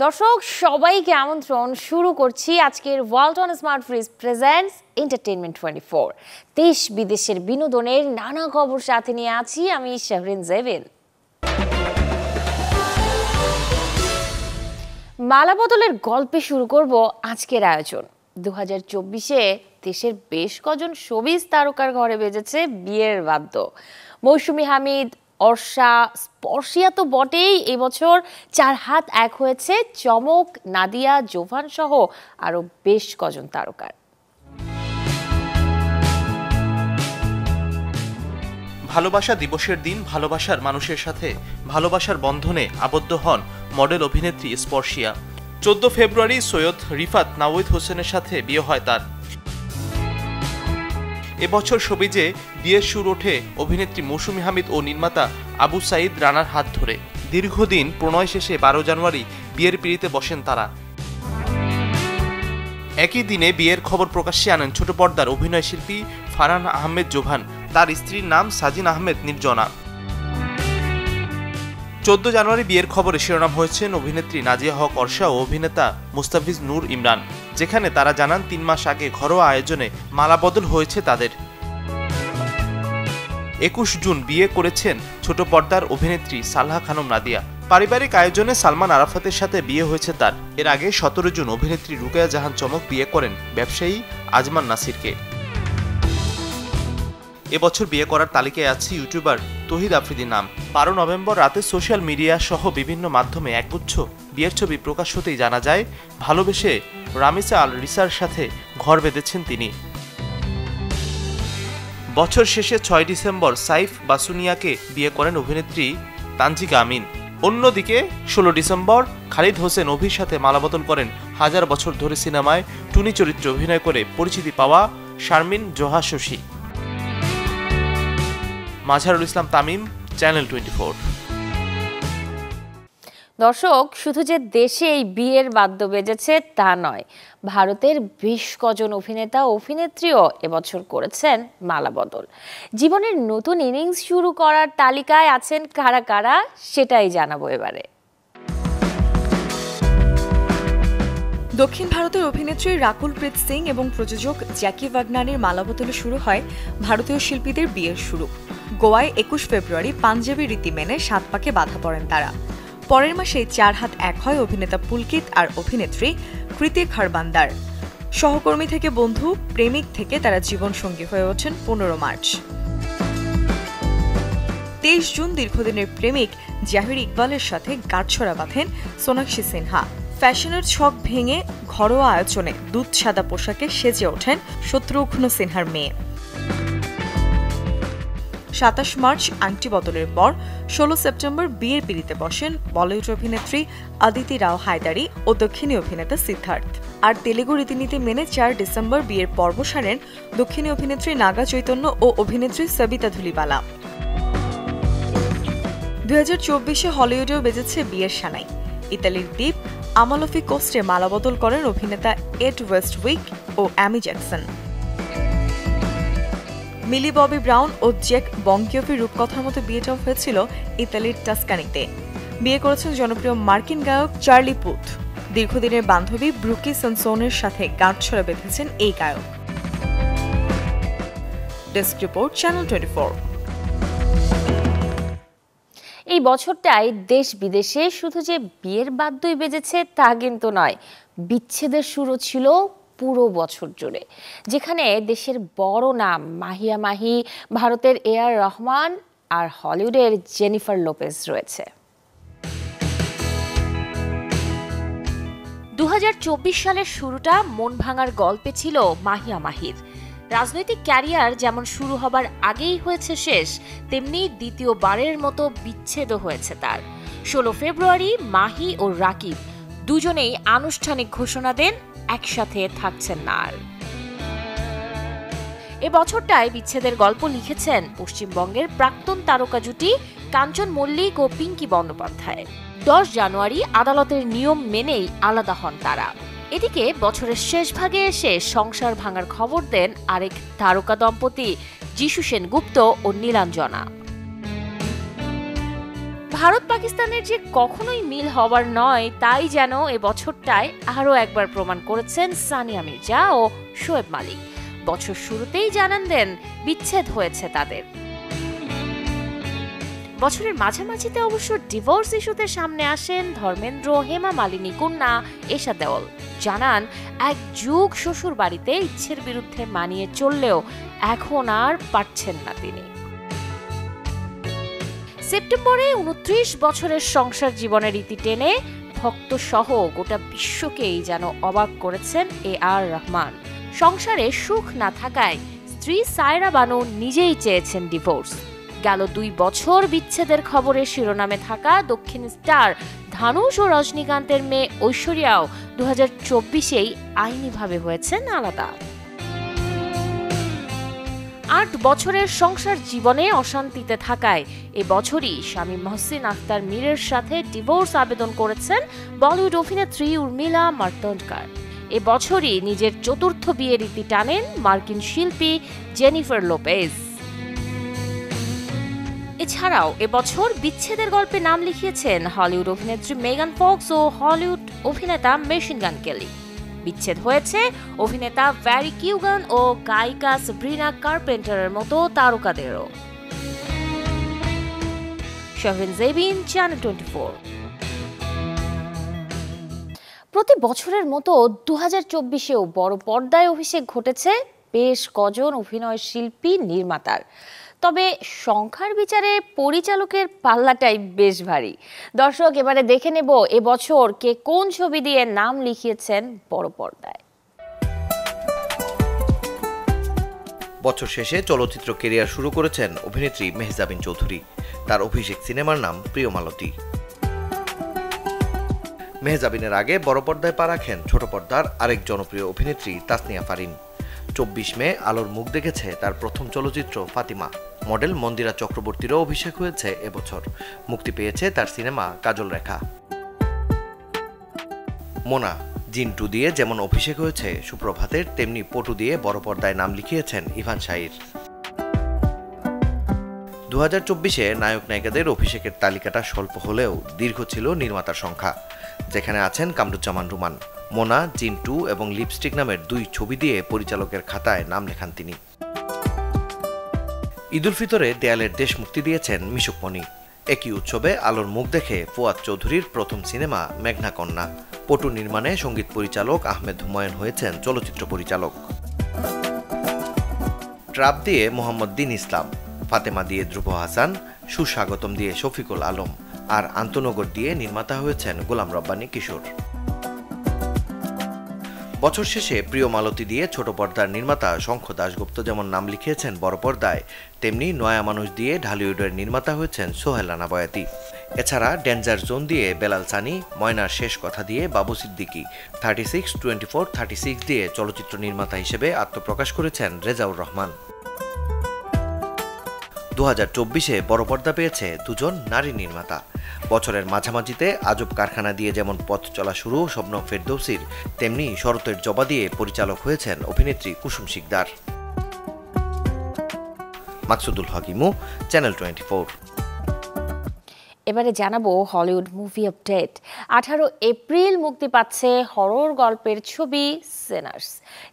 দর্শক সবাইকে আমন্ত্রণ শুরু করছি আজকের Walton smart fridge presents entertainment 24। দেশ বিদেশের বিনোদনের নানা খবর সাথে নিয়ে আছি আমি শাহরিন জেবিন। মালা বদলের গল্পে শুরু করব আজকের আয়োজন। 2024-এ দেশের বেশ কজন শোবিজ তারকার ঘরে বেজেছে বিয়ের বাদ্য। মৌসুমী হামিদ, অর্ষা, স্পর্শিয়া তো বটেই, এবছর 4 হাত এক হয়েছে চমক, নাদিয়া, জোভান সহ আরো বেশ কজন তারকার। ভালোবাসা দিবসের দিন ভালোবাসার মানুষের সাথে ভালোবাসার বন্ধনে আবদ্ধ হন মডেল অভিনেত্রী স্পর্শিয়া। 14 ফেব্রুয়ারি সৈয়দ রিফাত নাওয়েদ হোসেনের সাথে বিয়ে হয় তার। এবছর শোবিজে বিয়ের সুর ওঠে অভিনেত্রী মৌসুমী হামিদ ও নির্মাতা আবু সাইদ রানার হাত ধরে। দীর্ঘদিন প্রণয় শেষে 12 জানুয়ারি বিয়ের পিঁড়িতে বসেন তারা। একই দিনে বিয়ের খবর প্রকাশ্যে আনেন ছোট পর্দার অভিনয় শিল্পী ফারহান আহমেদ জোভান। তার স্ত্রীর নাম সাজিন আহমেদ নির্জনা। 14 জানুয়ারি বিয়ের খবরে শিরোনাম হয়েছেন অভিনেত্রী নাজিয়া হক অর্ষা ও অভিনেতা মুস্তাফিজ নূর ইমরান, যেখানে তারা জানান 3 মাস আগে ঘরোয়া আয়োজনে মালা বদল হয়েছে তাদের। 21 জুন বিয়ে করেছেন ছোট পর্দার অভিনেত্রী সালহা খানম নাদিয়া। পারিবারিক আয়োজনে সালমান আরাফাতের সাথে বিয়ে হয়েছে তার। এর আগে 17 জুন অভিনেত্রী রুকায়া জাহান চমক বিয়ে করেন ব্যবসায়ী আজমান নাসিরকে। এবছর বিয়ে করার তালিকায় আছে ইউটিউবার তহিদ আফ্রিদির নাম। 12 নভেম্বর রাতে সোশ্যাল মিডিয়া সহ বিভিন্ন মাধ্যমে একগুচ্ছ বিয়ের ছবি প্রকাশ হতেই জানা যায় ভালোবেসে রামিসা আল রিসার সাথে ঘর বেঁধেছেন তিনি। বছর শেষে 6 ডিসেম্বর সাইফ বাসুনিয়াকে বিয়ে করেন অভিনেত্রী তানজিকা আমিন। অন্যদিকে 16 ডিসেম্বর খালিদ হোসেন অভির সাথে মালাবদল করেন হাজার বছর ধরে সিনেমায় টুনি চরিত্রে অভিনয় করে পরিচিতি পাওয়া শারমিন জোহা শশী। মাজহারুল ইসলাম তামিম, চ্যানেল 24। দর্শক, শুধু যে দেশে এই বিয়ের বাদ্য বেজেছে তা নয়, ভারতের বেশ কজন অভিনেতা অভিনেত্রীও এবছর করেছেন মালা বদল। জীবনের নতুন ইনিংস শুরু করার তালিকায় আছেন কারা কারা সেটাই জানাবো এবারে। দক্ষিণ ভারতের অভিনেত্রী রাকুল প্রীত সিং এবং প্রযোজক জ্যাকি ওয়াগনারের মালা বদলে শুরু হয় ভারতীয় শিল্পীদের বিয়ের শুরু। গোয়ায় 21 ফেব্রুয়ারি পাঞ্জাবি রীতি মেনে 7 পাকে বাঁধা পড়েন তারা। পরের মাসে 4 হাত এক হয় অভিনেতা পুলকিত আর অভিনেত্রী কৃতি খারবান্দার। সহকর্মী থেকে বন্ধু, প্রেমিক থেকে তারা জীবনসঙ্গী হয়ে ওঠেন 15 মার্চ। 23 জুন দীর্ঘদিনের প্রেমিক জাহির ইকবালের সাথে গাঁটছড়া বাঁধেন সোনাক্ষী সিনহা। ফ্যাশনের ছক ভেঙে ঘরোয়া আয়োজনে দুধ সাদা পোশাকে সেজে ওঠেন শত্রুঘ্ন সিনহার মেয়ে। 27 মার্চ আংটি বদলের পর 16 সেপ্টেম্বর বিয়ের পিঁড়িতে বসেন বলিউড অভিনেত্রী আদিতি রাও হায়দারি ও দক্ষিণী অভিনেতা সিদ্ধার্থ। আর তেলেগু রীতিনীতি মেনে 4 ডিসেম্বর বিয়ের পর্ব সারেন দক্ষিণী অভিনেত্রী নাগা চৈতন্য ও অভিনেত্রী সবিতা ধুলিবালা। 2024-এ হলিউডেও বেজেছে বিয়ের সানাই। ইতালির দ্বীপ আমালফি কোস্টে মালাবদল করেন অভিনেতা এড ওয়েস্টউইক ও অ্যামি জ্যাকসন। মিলি ববি ব্রাউন ও জ্যাক বঙ্কিওভির রূপকথার মতো বিয়েটাও হয়েছিল ইতালির টাস্কানিতে। বিয়ে করেছেন জনপ্রিয় মার্কিন গায়ক চার্লি পুথ। দীর্ঘদিনের বান্ধবী ব্রুকি সনসোনের সাথে গাঁটছড়া বেঁধেছেন এই গায়ক। Desk report, channel 24। এই বছরটায় দেশ বিদেশে শুধু যে বিয়ের বাদ্যই বেজেছে তা কিন্তু নয়, বিচ্ছেদের শুরু ছিল পুরো বছর জুড়ে, যেখানে দেশের বড় নাম মাহিয়া মাহি, ভারতের এআর রহমান আর হলিউডের জেনিফার লোপেজ রয়েছে। 2024 সালের শুরুটা মন ভাঙার গল্পে ছিল মাহিয়া মাহির। রাজনৈতিক ক্যারিয়ার যেমন শুরু হবার আগেই হয়েছে শেষ, তেমনি দ্বিতীয়বারের মতো বিচ্ছেদও হয়েছে তার। 16 ফেব্রুয়ারি মাহি ও রাকিব দুজনেই আনুষ্ঠানিক ঘোষণা দেন একসাথে থাকছেন না আর। এ বছরটায় বিচ্ছেদের গল্প লিখেছেন পশ্চিমবঙ্গের প্রাক্তন তারকা জুটি কাঞ্চন মল্লিক ও পিঙ্কি বন্দ্যোপাধ্যায়। 10 জানুয়ারি আদালতের নিয়ম মেনেই আলাদা হন তারা। এদিকে বছরের শেষ ভাগে এসে সংসার ভাঙার খবর দেন আরেক তারকা দম্পতি যিশু সেনগুপ্ত ও নীলাঞ্জনা। ভারত পাকিস্তানের যে কখনোই মিল হবার নয়, তাই যেন এ বছরটায় আরও একবার প্রমাণ করেছেন সানিয়া মির্জা ও শোয়েব মালিক। বছর শুরুতেই জানান দেন বিচ্ছেদ হয়েছে তাদের। বছরের মাঝামাঝিতে অবশ্য ডিভোর্স ইস্যুতে সামনে আসেন ধর্মেন্দ্র হেমা মালিনী কন্যা এশা দেওল। জানান এক যুগ শ্বশুর বাড়িতে ইচ্ছের বিরুদ্ধে মানিয়ে চললেও এখন আর পারছেন না তিনি। সেপ্টেম্বরে 29 বছরের সংসার জীবনের ইতি টেনে ভক্ত সহ গোটা বিশ্বকেই যেন অবাক করেছেন AR রহমান। সংসারে সুখ না থাকায় স্ত্রী সায়রা বানু নিজেই চেয়েছেন ডিভোর্স। গেল 2 বছর বিচ্ছেদের খবরের শিরোনামে থাকা দক্ষিণ স্টার ধানুষ ও রজনীকান্তের মেয়ে ঐশ্বরিয়াও 2024-এই আইনিভাবে হয়েছেন আলাদা। 8 বছরের সংসার জীবনে অশান্তিতে থাকায় এবছরই স্বামী মহসিন আখতার মীরের সাথে ডিভোর্স আবেদন করেছেন বলিউড অভিনেত্রী উর্মিলা মাতোন্ডকর। এবছরই নিজের 4র্থ বিয়ের ইতি টানেন মার্কিন শিল্পী জেনিফার লোপেজ। এছাড়াও এবছর বিচ্ছেদের গল্পে নাম লিখিয়েছেন হলিউড অভিনেত্রী মেগান ফক্স ও হলিউড অভিনেতা মেশিন গান কেলি। বিচ্ছেদ হয়েছে অভিনেতা ভ্যারি কিউগান ও গায়িকা সাব্রিনা কার্পেন্টারের মতো তারকাদেরও। শাহরিন জেবিন, চ্যানেল 24। প্রতি বছরের মতো 2024-এও বড় পর্দায় অভিষেক ঘটেছে বেশ কজন অভিনয় শিল্পী নির্মাতার। তবে সংখ্যার বিচারে পরিচালকের পাল্লাটাই বেশ ভারী। দর্শক, এবারে দেখে নেব এবছর কে কোন ছবি দিয়ে নাম লিখিয়েছেন বড় পর্দায়। বছর শেষে চলচ্চিত্র ক্যারিয়ার শুরু করেছেন অভিনেত্রী মেহজাবিন চৌধুরী। তার অভিষেক সিনেমার নাম প্রিয় মালতী। মেহজাবিনের আগে বড় পর্দায় পা রাখেন ছোট পর্দার আরেক জনপ্রিয় অভিনেত্রী তাসনিয়া ফারিন। 24 মে আলোর মুখ দেখেছে তার প্রথম চলচ্চিত্র ফাতিমা। মডেল মন্দিরা চক্রবর্তীরও অভিষেক হয়েছে এবছর। মুক্তি পেয়েছে তার সিনেমা কাজল রেখা। মোনা, জিন 2 দিয়ে যেমন অভিষেক হয়েছে সুপ্রভাতের, তেমনি পটু দিয়ে বড় পর্দায় নাম লিখিয়েছেন ইভান শাহির। 2024-এ নায়ক নায়িকাদের অভিষেকের তালিকাটা স্বল্প হলেও দীর্ঘ ছিল নির্মাতার সংখ্যা, যেখানে আছেন কামরুজ্জামান রুমান। মোনা, জিন 2 এবং লিপস্টিক নামের 2 ছবি দিয়ে পরিচালকের খাতায় নাম লেখান তিনি। ঈদুল ফিতরে দেয়ালের দেশ মুক্তি দিয়েছেন মিশুক মনি। একই উৎসবে আলোর মুখ দেখে ফুয়াদ চৌধুরীর প্রথম সিনেমা মেঘনা কন্যা। পটু নির্মাণে সঙ্গীত পরিচালক আহমেদ হুমায়ুন হয়েছেন চলচ্চিত্র পরিচালক। ট্রাপ দিয়ে মোহাম্মদ দিন ইসলাম, ফাতেমা দিয়ে ধ্রুব হাসান, সুস্বাগতম দিয়ে শফিকুল আলম আর আন্তনগর দিয়ে নির্মাতা হয়েছেন গোলাম রব্বানী কিশোর। বছর শেষে প্রিয় মালতী দিয়ে ছোট পর্দার নির্মাতা শঙ্খ দাশগুপ্ত যেমন নাম লিখিয়েছেন বড় পর্দায়, তেমনি নয়া মানুষ দিয়ে ঢালিউডের নির্মাতা হয়েছেন সোহেল রানা বয়াতি। এছাড়া ডেঞ্জার জোন দিয়ে বেলাল সানি, ময়নার শেষ কথা দিয়ে বাবু সিদ্দিকী, 36, 24, 36 দিয়ে চলচ্চিত্র নির্মাতা হিসেবে আত্মপ্রকাশ করেছেন রেজাউর রহমান। 2024-এ বড় পর্দা পেয়েছে 2 জন নারী নির্মাতা। বছরের মাঝামাঝিতে আজব কারখানা দিয়ে যেমন পথ চলা শুরু শবনম ফেরদৌসির, তেমনি শরতের জবা দিয়ে পরিচালক হয়েছেন অভিনেত্রী কুসুম শিকদার। মাকসুদুল হাকিমু, চ্যানেল 24। এবারে জানাবো হলিউড মুভি আপডেট। 18 এপ্রিল মুক্তি পাচ্ছে হরর গল্পের ছবি সিনার্স।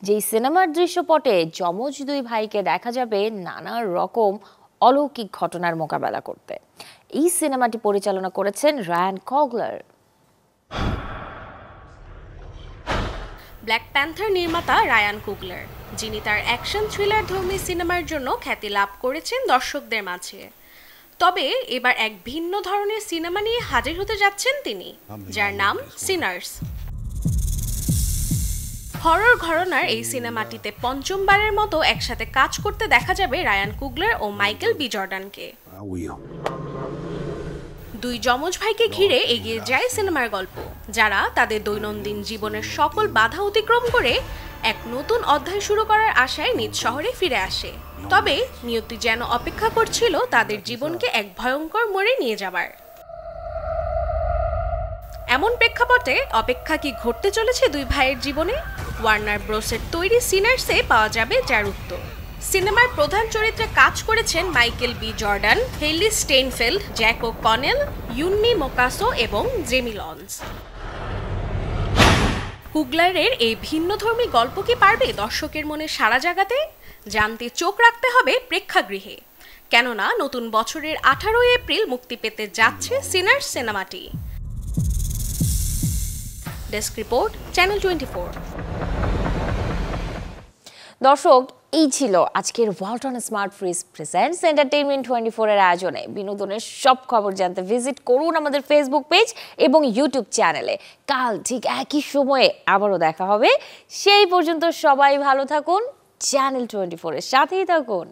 যেই সিনেমার দৃশ্যপটে যমজ 2 ভাইকে দেখা যাবে নানা রকম অলৌকিক ঘটনার মোকাবেলা করতে। এই সিনেমাটি পরিচালনা করেছেন রায়ান কগলার। ব্ল্যাক প্যান্থার নির্মাতা রায়ান কুগলার, যিনি তার অ্যাকশন থ্রিলার ধর্মী সিনেমার জন্য খ্যাতি লাভ করেছেন দর্শকদের মাঝে। তবে এবার এক ভিন্ন ধরনের সিনেমা নিয়ে হাজির হতে যাচ্ছেন তিনি, যার নাম সিনার্স। হরর ঘরানার এই সিনেমাটিতে পঞ্চমবারের মতো একসাথে কাজ করতে দেখা যাবে রায়ান কুগলার ও মাইকেল বি জর্ডানকে। 2 যমজ ভাইকে ঘিরে এগিয়ে যায় সিনেমার গল্প, যারা তাদের দৈনন্দিন জীবনের সকল বাধা অতিক্রম করে এক নতুন অধ্যায় শুরু করার আশায় নিজ শহরে ফিরে আসে। তবে নিয়তি যেন অপেক্ষা করছিল তাদের জীবনকে এক ভয়ঙ্কর মোড়ে নিয়ে যাবার। এমন প্রেক্ষাপটে অপেক্ষা কি ঘটতে চলেছে 2 ভাইয়ের জীবনে? ওয়ার্নার ব্রোসের তৈরি সিনার্সে পাওয়া যাবে যার উত্তর। সিনেমার প্রধান চরিত্রে কাজ করেছেন Michael B Jordan, Hailee Steinfeld, Jack Connell, Wunmi মোকাসো এবং জেমি লন্স। কুগলারের এই ভিন্নধর্মী গল্প কি পারবে দর্শকের মনে সাড়া জাগাতে? জানতে চোখ রাখতে হবে প্রেক্ষাগৃহে, কেননা নতুন বছরের 18 এপ্রিল মুক্তি পেতে যাচ্ছে সিনার্স সিনেমাটি। Desk report, channel 24। দর্শক, এই ছিল আজকের Walton smart fridge presents entertainment 24 এর আয়োজনে। বিনোদনের সব খবর জানতে ভিজিট করুন আমাদের ফেসবুক পেজ এবং ইউটিউব চ্যানেলে। কাল ঠিক একই সময়ে আবারও দেখা হবে। সেই পর্যন্ত সবাই ভালো থাকুন, চ্যানেল 24 এর সাথেই থাকুন।